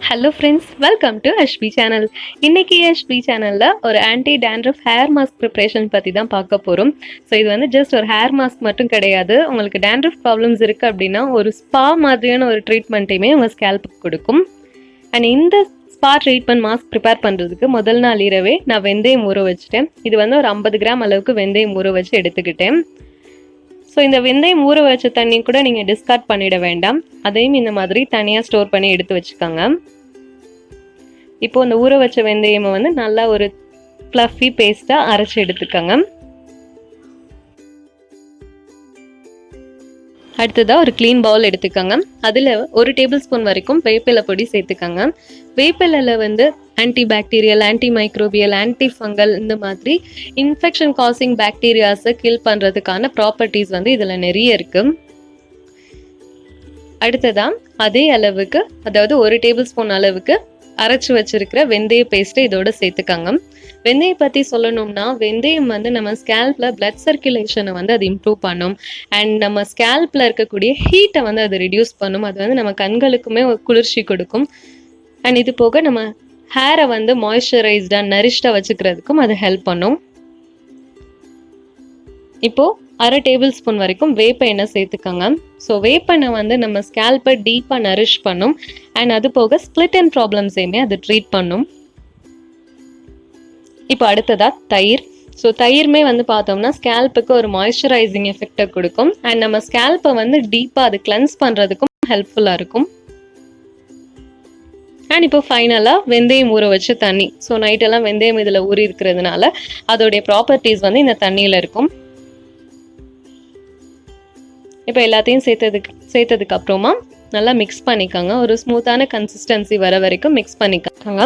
Hello friends, welcome to AshBi Channel. இன்னைக்கு AshBi Channelல ஒரு anti-dandruff hair mask preparation பத்தி தான் பார்க்க போறோம். ஸோ இது வந்து ஜஸ்ட் ஒரு ஹேர் மாஸ்க் மட்டும் கிடையாது. உங்களுக்கு dandruff ப்ராப்ளம்ஸ் இருக்கு அப்படின்னா ஒரு ஸ்பா மாதிரியான ஒரு ட்ரீட்மெண்ட்டையுமே உங்கள் ஸ்கேல்புக்கு கொடுக்கும். அண்ட் இந்த ஸ்பா ட்ரீட்மெண்ட் மாஸ்க் ப்ரிப்பேர் பண்ணுறதுக்கு முதல் நாள் இரவே நான் வெந்தயம் ஊற வச்சுட்டேன். இது வந்து ஒரு 50 கிராம் அளவுக்கு வெந்தயம் ஊற வச்சு எடுத்துக்கிட்டேன். ஸோ இந்த வெந்தயம் ஊற வச்ச தண்ணி கூட நீங்கள் டிஸ்கார்ட் பண்ணிட வேண்டாம். அதையும் இந்த மாதிரி தனியாக ஸ்டோர் பண்ணி எடுத்து வச்சுக்கோங்க. இப்போ இந்த ஊற வச்ச வெந்தயமை வந்து நல்லா ஒரு ஃப்ளஃபி பேஸ்ட்டாக அரைச்சி எடுத்துக்கோங்க. அடுத்ததாக ஒரு க்ளீன் பவுல் எடுத்துக்கோங்க. அதில் 1 டேபிள் ஸ்பூன் வரைக்கும் வேப்பிலை பொடி சேர்த்துக்கோங்க. வேப்பிலையில் வந்து ஆன்டிபாக்டீரியல், ஆன்டிமைக்ரோபியல், ஆன்டிஃபங்கல் இந்த மாதிரி இன்ஃபெக்ஷன் காசிங் பாக்டீரியாஸை கில் பண்ணுறதுக்கான ப்ராப்பர்ட்டிஸ் வந்து இதில் நிறைய இருக்குது. அடுத்ததாக அதே அளவுக்கு, அதாவது 1 டேபிள் ஸ்பூன் அளவுக்கு அரைச்சி வச்சிருக்கிற வெந்தய பேஸ்ட்டை இதோட சேர்த்துக்கோங்க. வெந்தயம் பற்றி சொல்லணும்னா, வெந்தயம் வந்து நம்ம ஸ்கேல்பில் பிளட் சர்க்குலேஷனை வந்து அது இம்ப்ரூவ் பண்ணும். அண்ட் நம்ம ஸ்கேல்பில் இருக்கக்கூடிய ஹீட்டை வந்து அது ரிடியூஸ் பண்ணும். அது வந்து நம்ம கண்களுக்குமே ஒரு குளிர்ச்சி கொடுக்கும். அண்ட் இது போக நம்ம ஹேரை வந்து மாய்ஸ்சரைஸ்டாக நரிஷ்டாக வச்சுக்கிறதுக்கும் அது ஹெல்ப் பண்ணும். இப்போது 1/2 டேபிள் ஸ்பூன் வரைக்கும் வேப்ப எண்ணெய் சேர்த்துக்கோங்க. ஸோ வேப்பெண்ணெய் வந்து நம்ம ஸ்கேல்பை டீப்பாக நரிஷ் பண்ணும். அண்ட் அது போக ஸ்பிளிட் அண்ட் ப்ராப்ளம்ஸையுமே அது ட்ரீட் பண்ணும். இப்போ அடுத்ததாக தயிர். ஸோ தயிர்மே வந்து பார்த்தோம்னா ஸ்கேல்புக்கு ஒரு மாய்ஸ்சரைசிங் எஃபெக்டை கொடுக்கும். அண்ட் நம்ம ஸ்கேல்பை வந்து டீப்பாக அது கிளென்ஸ் பண்ணுறதுக்கும் ஹெல்ப்ஃபுல்லாக இருக்கும். அண்ட் இப்போ ஃபைனலாக வெந்தயம் ஊற வச்ச தண்ணி. ஸோ நைட்டெல்லாம் வெந்தயம் இதில் ஊறி இருக்கிறதுனால அதோடைய ப்ராப்பர்ட்டிஸ் வந்து இந்த தண்ணியில் இருக்கும். இப்போ எல்லாத்தையும் சேர்த்ததுக்கு அப்புறமா நல்லா மிக்ஸ் பண்ணிக்கோங்க. ஒரு ஸ்மூத்தான கன்சிஸ்டன்சி வர வரைக்கும் மிக்ஸ் பண்ணிக்கோங்க.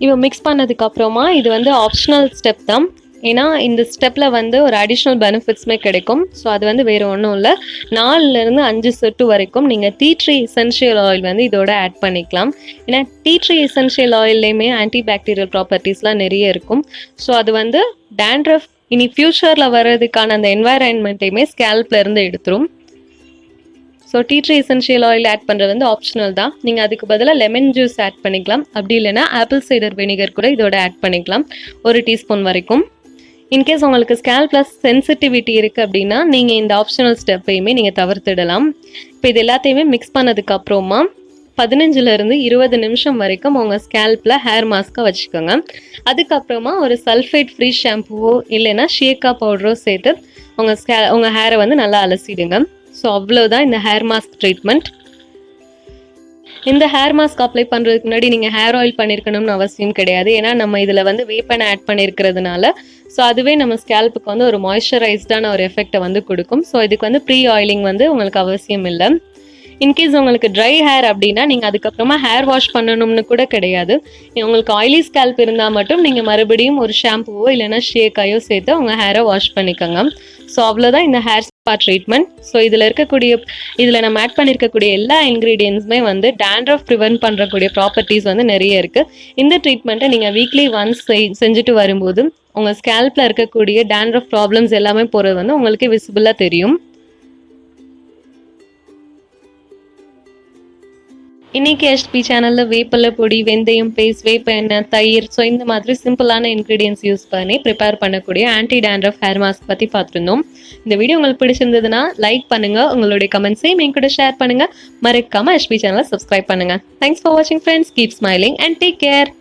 இப்போ மிக்ஸ் பண்ணதுக்கு அப்புறமா இது வந்து ஆப்ஷனல் ஸ்டெப் தான். ஏன்னா இந்த ஸ்டெப்பில் வந்து ஒரு அடிஷ்னல் பெனிஃபிட்ஸுமே கிடைக்கும். ஸோ அது வந்து வேறு ஒன்றும் இல்லை, 4லேருந்து 5 சொட்டு வரைக்கும் நீங்கள் டீ ட்ரீ எசென்ஷியல் ஆயில் வந்து இதோட ஆட் பண்ணிக்கலாம். ஏன்னா டீ ட்ரீ எசென்ஷியல் ஆயில்லையுமே ஆன்டிபாக்டீரியல் ப்ராப்பர்ட்டிஸ்லாம் நிறைய இருக்கும். ஸோ அது வந்து டேண்ட்ரஃப் இனி ஃப்யூச்சரில் வர்றதுக்கான அந்த என்வாயரன்மெண்ட்டையுமே ஸ்கேல்ப்ல இருந்து எடுத்துரும். So tea tree essential oil add பண்ணுறது வந்து ஆப்ஷனல் தான். நீங்கள் அதுக்கு பதிலாக லெமன் ஜூஸ் ஆட் பண்ணிக்கலாம். அப்படி இல்லைன்னா ஆப்பிள் சைடர் வினிகர் கூட இதோட ஆட் பண்ணிக்கலாம், 1 டீஸ்பூன் வரைக்கும். இன்கேஸ் உங்களுக்கு ஸ்கேல்ப்ல சென்சிட்டிவிட்டி இருக்குது அப்படின்னா நீங்கள் இந்த ஆப்ஷனல் ஸ்டெப்பையுமே நீங்கள் தவிர்த்துடலாம். இப்போ இது எல்லாத்தையுமே மிக்ஸ் பண்ணதுக்கு அப்புறமா 15லேருந்து 20 நிமிஷம் வரைக்கும் உங்கள் ஸ்கேல்பில் ஹேர் மாஸ்க்காக வச்சுக்கோங்க. அதுக்கப்புறமா ஒரு சல்ஃபேட் ஃப்ரீ ஷாம்புவோ இல்லைன்னா ஷேக்கா பவுடரோ சேர்த்து உங்கள் ஹேரை வந்து நல்லா அலசிடுங்க. ஸோ அவ்வளோதான் இந்த ஹேர் மாஸ்க் ட்ரீட்மெண்ட். இந்த ஹேர் மாஸ்க் அப்ளை பண்ணுறதுக்கு முன்னாடி நீங்கள் ஹேர் ஆயில் பண்ணியிருக்கணும்னு அவசியம் கிடையாது. ஏன்னா நம்ம இதில் வந்து வேப்பெண்ணெய் ஆட் பண்ணியிருக்கிறதுனால ஸோ அதுவே நம்ம ஸ்கேல்புக்கு வந்து ஒரு மாய்ஸ்சரைஸ்டான ஒரு எஃபெக்டை வந்து கொடுக்கும். ஸோ இதுக்கு வந்து ப்ரீ ஆயிலிங் வந்து உங்களுக்கு அவசியம் இல்லை. இன்கேஸ் உங்களுக்கு ட்ரை ஹேர் அப்படின்னா நீங்கள் அதுக்கப்புறமா ஹேர் வாஷ் பண்ணணும்னு கூட கிடையாது. உங்களுக்கு ஆயிலி ஸ்கேல்ப் இருந்தால் மட்டும் நீங்கள் மறுபடியும் ஒரு ஷாம்புவோ இல்லைன்னா ஷேக்காயோ சேர்த்து உங்கள் ஹேரை வாஷ் பண்ணிக்கோங்க. ஸோ அவ்வளோதான் இந்த ஹேர் ஸ்பா ட்ரீட்மெண்ட். ஸோ இதில் நம்ம ஆட் பண்ணியிருக்கக்கூடிய எல்லா இன்க்ரீடியன்ஸுமே வந்து டேண்ட்ரஃப் ப்ரிவென்ட் பண்ணுறக்கூடிய ப்ராப்பர்ட்டிஸ் வந்து நிறைய இருக்குது. இந்த ட்ரீட்மெண்ட்டை நீங்கள் வீக்லி ஒன்ஸ் செஞ்சுட்டு வரும்போது உங்கள் ஸ்கேல்பில் இருக்கக்கூடிய டேண்ட்ரஃப் ப்ராப்ளம்ஸ் எல்லாமே போகிறது வந்து உங்களுக்கு விசிபிளாக தெரியும். இன்னைக்கு AshBi சேனலில் வேப்பிலை பொடி, வெந்தயம் பேஸ்ட், வேப்ப எண்ணெய், தயிர், ஸோ இந்த மாதிரி சிம்பிளான இன்க்ரீடியன்ஸ் யூஸ் பண்ணி ப்ரிப்பேர் பண்ணக்கூடிய ஆன்டி டேண்ட்ரஃப் ஹேர் மாஸ்க் பற்றி பார்த்துருந்தோம். இந்த வீடியோ உங்களுக்கு பிடிச்சிருந்ததுன்னா லைக் பண்ணுங்கள், உங்களுடைய கமெண்ட்ஸையும் என் கூட ஷேர் பண்ணுங்கள். மறக்காமல் AshBi சேனலை சப்ஸ்கிரைப் பண்ணுங்கள். தேங்க்ஸ் ஃபார் வாட்சிங் friends. Keep smiling and take care.